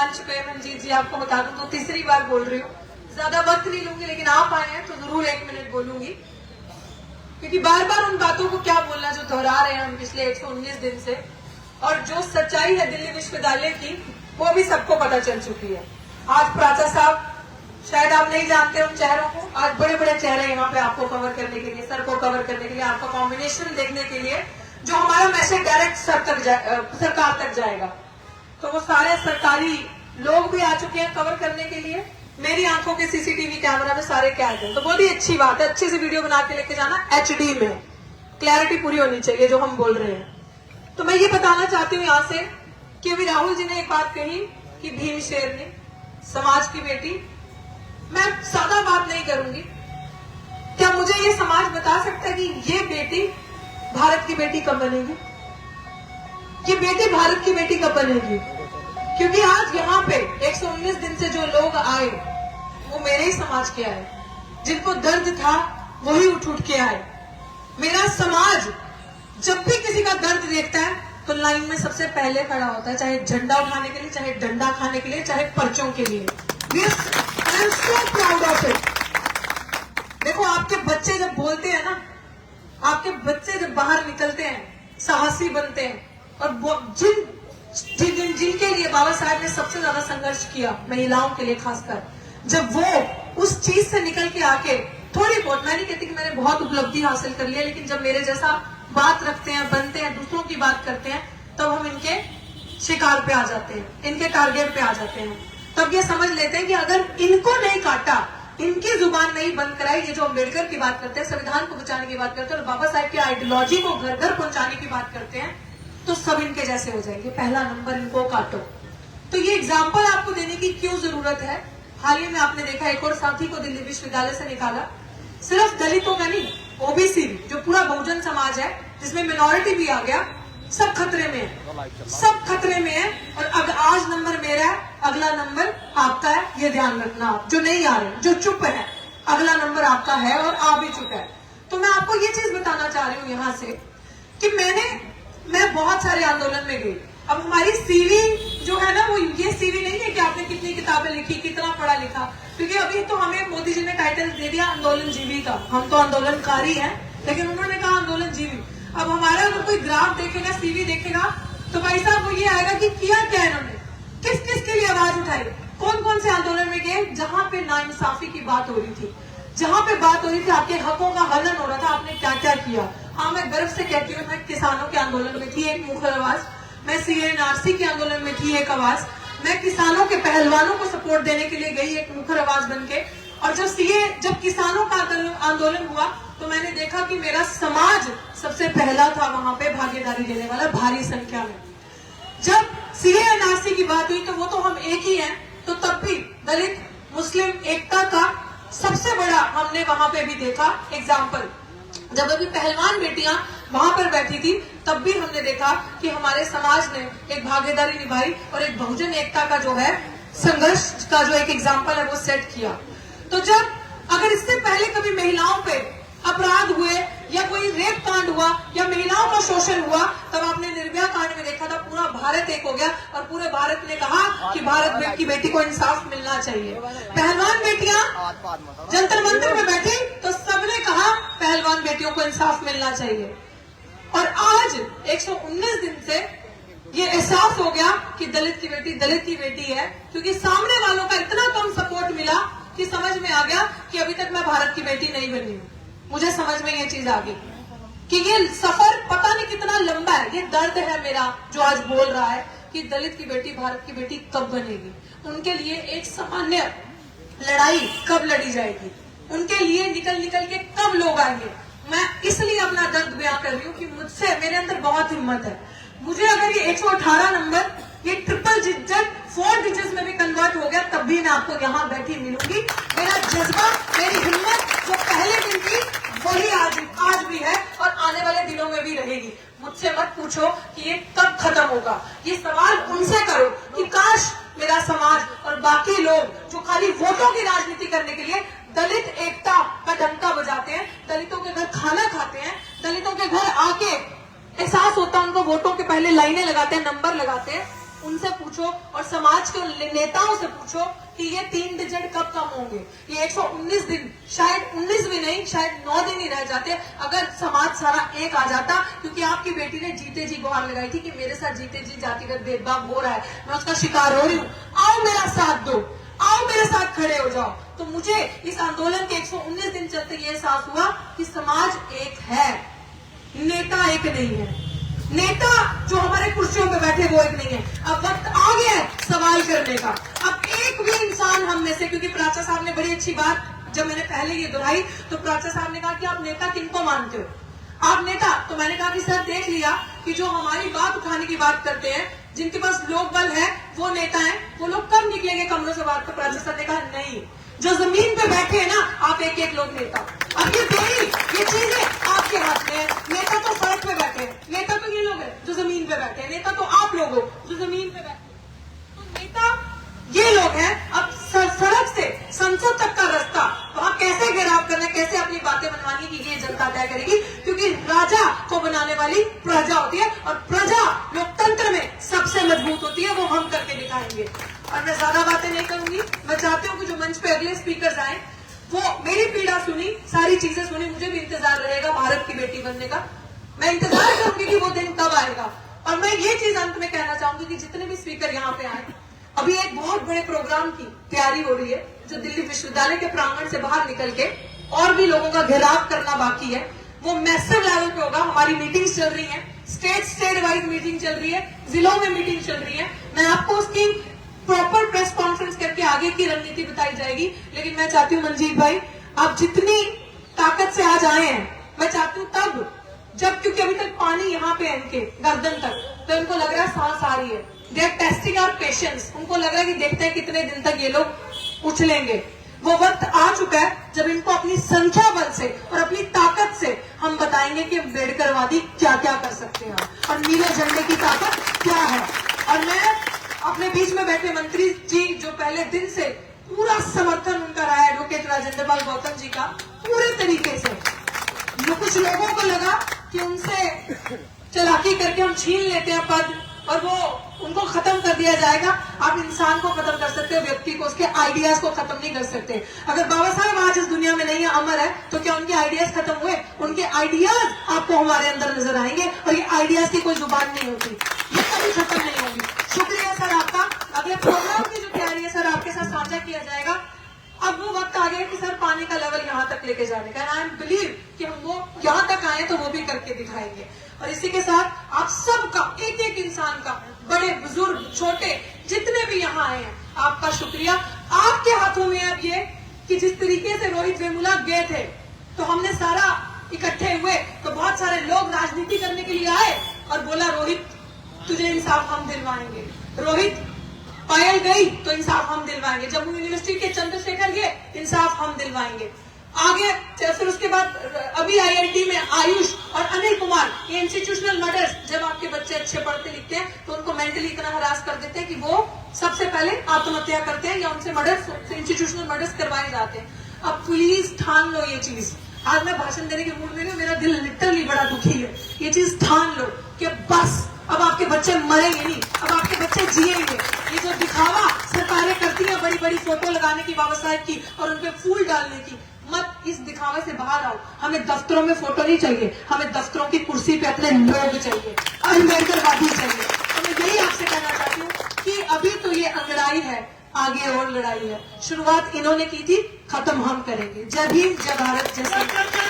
मंच पे मंजीत जी आपको बता दूं तो तीसरी बार बोल रही हूँ, ज्यादा वक्त नहीं लूंगी, लेकिन आप आए हैं तो जरूर 1 मिनट बोलूंगी, क्योंकि बार बार उन बातों को क्या बोलना जो दोहरा रहे हैं हम पिछले 119 दिन से, और जो सच्चाई है दिल्ली विश्वविद्यालय की वो भी सबको पता चल चुकी है। आज प्राचा साहब, शायद आप नहीं जानते उन चेहरों को, आज बड़े बड़े चेहरे यहाँ पे आपको कवर करने के लिए, सर को कवर करने के लिए, आपका कॉम्बिनेशन देखने के लिए, जो हमारा मैसेज डायरेक्ट सरकार तक जाएगा। तो वो सारे सरकारी लोग भी आ चुके हैं कवर करने के लिए। मेरी आंखों के सीसीटीवी कैमरा में सारे कैद हैं, तो बहुत ही अच्छी बात है। अच्छे से वीडियो बना के लेके जाना, HD में क्लैरिटी पूरी होनी चाहिए जो हम बोल रहे हैं। तो मैं ये बताना चाहती हूँ यहाँ से कि अभी राहुल जी ने एक बात कही कि भीम शेरनी समाज की बेटी, मैं ज्यादा बात नहीं करूंगी। क्या मुझे ये समाज बता सकता है कि ये बेटी भारत की बेटी कब बनेगी? ये बेटी भारत की बेटी कब बनेगी? क्योंकि आज यहाँ पे 119 दिन से जो लोग आए वो मेरे ही समाज के आए, जिनको दर्द था वही उठ उठ के आए। मेरा समाज जब भी किसी का दर्द देखता है तो लाइन में सबसे पहले खड़ा होता है, चाहे झंडा उठाने के लिए, चाहे डंडा खाने के लिए, चाहे पर्चों के लिए। I am so proud of it. देखो, आपके बच्चे जब बोलते हैं ना, आपके बच्चे जब बाहर निकलते हैं, साहसी बनते हैं, और जिनके लिए बाबा साहब ने सबसे ज्यादा संघर्ष किया, महिलाओं के लिए खासकर, जब वो उस चीज से निकल के आके थोड़ी बहुत, मैं नहीं कहती कि मैंने बहुत उपलब्धि हासिल कर लिया, लेकिन जब मेरे जैसा बात रखते हैं, बनते हैं, दूसरों की बात करते हैं, तब हम इनके शिकार पे आ जाते हैं, इनके टारगेट पे आ जाते हैं। तब ये समझ लेते हैं कि अगर इनको नहीं काटा, इनकी जुबान नहीं बंद कराई, ये जो अम्बेडकर की बात करते हैं, संविधान को बचाने की बात करते हैं और बाबा साहब की आइडियोलॉजी को घर घर पहुंचाने की बात करते हैं, तो सब इनके जैसे हो जाएंगे। पहला नंबर इनको काटो। तो ये एग्जाम्पल आपको देने की क्यों जरूरत है? हाल ही में आपने देखा एक और साथी को दिल्ली विश्वविद्यालय से निकाला, सिर्फ दलितों का नहीं, OBC जो पूरा बहुजन समाज है, जिसमें मिनोरिटी भी आ गया, सब खतरे में है, सब खतरे में है। और अब आज नंबर मेरा है, अगला नंबर आपका है, ये ध्यान रखना। आप जो नहीं आ रहे, जो चुप है, अगला नंबर आपका है और आ भी चुका है। तो मैं आपको ये चीज बताना चाह रही हूँ यहाँ से कि मैं बहुत सारे आंदोलन में गई। अब हमारी CV जो है ना, वो ये CV नहीं है कि आपने कितनी किताबें लिखी, कितना पढ़ा लिखा, क्योंकि अभी तो हमें मोदी जी ने टाइटल दे दिया आंदोलन जीवी का। हम तो आंदोलनकारी हैं, लेकिन उन्होंने कहा आंदोलन जीवी। अब हमारा अगर कोई ग्राफ देखेगा, CV देखेगा, तो भाई साहब वो ये आएगा कि किया क्या इन्होंने, किस किस के लिए आवाज उठाई, कौन कौन से आंदोलन में गए जहां पे नाइंसाफी की बात हो रही थी, जहां पे बात हो रही थी आपके हकों का हनन हो रहा था, आपने क्या क्या किया। हाँ, मैं गर्व से कहती हूँ, मैं किसानों के आंदोलन में थी एक मुखर आवाज, मैं CA/NRC के आंदोलन में थी एक आवाज, मैं किसानों के पहलवानों को सपोर्ट देने के लिए गई एक मुखर आवाज बनके। और जब किसानों का आंदोलन हुआ तो मैंने देखा कि मेरा समाज सबसे पहला था वहां पे भागीदारी देने वाला, भारी संख्या में। जब CA/NRC की बात हुई तो वो तो हम एक ही हैं, तो तब भी दलित मुस्लिम एकता का सबसे बड़ा हमने वहां पे भी देखा एग्जाम्पल। जब अभी पहलवान बेटियां वहां पर बैठी थी, तब भी हमने देखा कि हमारे समाज ने एक भागीदारी निभाई और एक बहुजन एकता का जो है संघर्ष का जो एक एग्जाम्पल है वो सेट किया। तो जब अगर इससे पहले कभी महिलाओं पे अपराध हुए या कोई रेप कांड हुआ या महिलाओं का शोषण हुआ, तब आपने निर्भया कांड में देखा था पूरा भारत एक हो गया और पूरे भारत ने कहा कि भारत की बेटी को इंसाफ मिलना चाहिए। पहलवान बेटियां जंतर मंतर में बैठी तो सबने कहा पहलवान बेटियों को इंसाफ मिलना चाहिए। और आज 119 दिन से ये एहसास हो गया कि दलित की बेटी है, क्योंकि सामने वालों का इतना कम सपोर्ट मिला कि समझ में आ गया कि अभी तक मैं भारत की बेटी नहीं बनी हूँ। मुझे समझ में ये चीज आ गई कि ये सफर पता नहीं कितना लंबा है। ये दर्द है मेरा जो आज बोल रहा है कि दलित की बेटी भारत की बेटी कब बनेगी, उनके लिए एक सामान्य लड़ाई कब लड़ी जाएगी, उनके लिए निकल के कब लोग आएंगे। मैं इसलिए अपना दर्द बयां कर रही हूँ कि मुझसे, मेरे अंदर बहुत हिम्मत है। मुझे अगर ये 118 नंबर ये ट्रिपल डिजिट 4 डिजिट्स में भी कन्वर्ट हो गया, तब भी मैं आपको यहाँ बैठी मिलूंगी। मेरा जज्बा, मेरी हिम्मत जो पहले दिन थी वही आज भी है और आने वाले दिनों में भी रहेगी। मुझसे मत पूछो कि ये कब खत्म होगा, ये सवाल उनसे करो कि काश मेरा समाज और बाकी लोग जो खाली वोटों की राजनीति करने के लिए दलित एकता का डंका बजाते हैं, दलितों के घर खाना खाते हैं, दलितों के घर आके एहसास होता है उनको, वोटों के पहले लाइनें लगाते हैं, नंबर लगाते हैं, उनसे पूछो और समाज के नेताओं से पूछो कि ये 3 डिजिट कब कम होंगे। ये 119 दिन, शायद 19 भी नहीं, शायद 9 दिन ही रह जाते अगर समाज सारा एक आ जाता। क्योंकि आपकी बेटी ने जीते जी गुहार लगाई थी कि मेरे साथ जीते जी जातिगत भेदभाव हो रहा है, मैं उसका शिकार हो रही हूँ, आओ मेरा साथ दो, आओ मेरे साथ खड़े हो जाओ। तो मुझे इस आंदोलन के 119 दिन चलते ये एहसास हुआ कि समाज एक है, नेता एक नहीं है। नेता जो हमारे कुर्सियों पे बैठे वो एक नहीं है। अब वक्त आ गया है सवाल करने का। अब एक भी इंसान हम में से, क्योंकि प्राचा साहब ने बड़ी अच्छी बात जब मैंने पहले ये दोहराई तो प्राचा साहब ने कहा कि आप नेता किनको मानते हो, आप नेता। तो मैंने कहा कि सर देख लिया कि जो हमारी बात उठाने की बात करते हैं, जिनके पास लोक बल है वो नेता है, वो लोग कब निकलेंगे कमरों से बात। तो प्राचा साहब ने कहा नहीं, जो जमीन पे बैठे हैं ना आप एक एक लोग नेता। अब ये देरी ये चीजें आपके हाथ में है। नेता तो सड़क पे बैठे हैं, नेता तो ये लोग हैं जो जमीन पे बैठे हैं, नेता तो आप लोग हो जो जमीन पे बैठे हैं। तो नेता ये लोग हैं। अब सड़क से संसद तक का रास्ता वहां कैसे घेराव करना, कैसे अपनी बातें मनवानी की ये जनता तय करेगी। क्योंकि राजा को बनाने वाली प्रजा होती है और प्रजा लोकतंत्र में सबसे मजबूत होती है, वो हम करके दिखाएंगे। और मैं ज्यादा बातें नहीं करूंगी, मैं चाहती हूँ कि जो मंच पे अगले स्पीकर आए वो मेरी पीड़ा सुनी, सारी चीजें सुनी। मुझे भी इंतजार रहेगा भारत की बेटी बनने का, मैं इंतजार करूंगी कि वो दिन कब आएगा। और मैं ये चीज अंत में कहना चाहूंगी कि जितने भी स्पीकर यहाँ पे आए, अभी एक बहुत बड़े प्रोग्राम की तैयारी हो रही है जो दिल्ली विश्वविद्यालय के प्रांगण से बाहर निकल के और भी लोगों का घेराव करना बाकी है। वो मैसिव लेवल पे होगा। हमारी मीटिंग चल रही है, स्टेट वाइज मीटिंग चल रही है, जिलों में मीटिंग चल रही है। मैं आपको उसकी प्रॉपर प्रेस कॉन्फ्रेंस करके आगे की रणनीति बताई जाएगी। लेकिन मैं चाहती हूँ मंजीत भाई, आप जितनी ताकत से आज आए हैं, मैं चाहती हूँ तब जब, क्योंकि अभी तक पानी यहाँ पे है इनके गर्दन तक, तो इनको लग रहा है सांस आ रही है। They are testing our patience. उनको लग रहा है कि देखते हैं कितने दिन तक ये लोग उछलेंगे। वो वक्त आ चुका है जब इनको अपनी संख्या बल से और अपनी ताकत से हम बताएंगे कि अम्बेडकरवादी क्या क्या कर सकते हैं और नीले झंडे की ताकत क्या है। और मैं अपने बीच में बैठे मंत्री जी जो पहले दिन से पूरा समर्थन उनका रहा है, एडवोकेट राजेंद्र पाल गौतम जी का पूरे तरीके से। कुछ लोगों को लगा कि उनसे चालाकी करके हम छीन लेते हैं पद और वो उनको खत्म कर दिया जाएगा। आप इंसान को खत्म कर सकते हो, व्यक्ति को, उसके आइडियाज को खत्म नहीं कर सकते। अगर बाबा साहब आज इस दुनिया में नहीं है, अमर है, तो क्या उनके आइडियाज खत्म हुए? उनके आइडियाज आपको हमारे अंदर नजर आएंगे और ये आइडियाज की कोई जुबान नहीं होती, ये कभी खत्म नहीं होगी। शुक्रिया सर आपका। अगले प्रोग्राम की जो तैयारी है सर आपके साथ साझा किया जाएगा। अब वो वक्त आ गया कि सर पानी का लेवल यहाँ तक लेके जाने का। आई एम बिलीव कि हम वो यहाँ तक आए तो वो भी करके दिखाएंगे। और इसी के साथ आप सबका, एक एक इंसान का, बड़े बुजुर्ग छोटे जितने भी यहाँ आए हैं, आपका शुक्रिया। आपके हाथों में अब ये कि जिस तरीके से रोहित वेमुला गए थे तो हमने सारा इकट्ठे हुए तो बहुत सारे लोग राजनीति करने के लिए आए और बोला रोहित तुझे इंसाफ हम दिलवाएंगे, रोहित पायल गई तो इंसाफ हम दिलवाएंगे, जम्मू यूनिवर्सिटी के चंद्रशेखर गए इंसाफ हम दिलवाएंगे। आगे फिर उसके बाद अभी आईआईटी में आयुष और अनिल कुमार, ये इंस्टीट्यूशनल मर्डर्स, जब आपके बच्चे अच्छे पढ़ते लिखते हैं तो उनको मेंटली इतना हरास कर देते हैं कि वो सबसे पहले आत्महत्या करते हैं या उनसे मर्डर्स, इंस्टीट्यूशनल मर्डर्स करवाए जाते हैं। अब प्लीज ठान लो ये चीज। आज मैं भाषण देने के मूड में नहीं, मेरा दिल लिटरली बड़ा दुखी है। ये चीज ठान लो कि बस अब आपके बच्चे मरेंगे नहीं, अब आपके बच्चे जिएंगे। ये जो दिखावा सरकारें करती है बड़ी बड़ी फोटो लगाने की बाबा साहब की और उनपे फूल डालने की, मत इस दिखावे से बाहर आओ। हमें दफ्तरों में फोटो नहीं चाहिए, हमें दफ्तरों की कुर्सी पे अपने लोग चाहिए, अम्बेडकरवादी चाहिए। तो मैं यही आपसे कहना चाहती हूँ कि अभी तो ये अंगड़ाई है, आगे और लड़ाई है। शुरुआत इन्होंने की थी, खत्म हम करेंगे। जय भीम, जय भारत, जय श्री राम।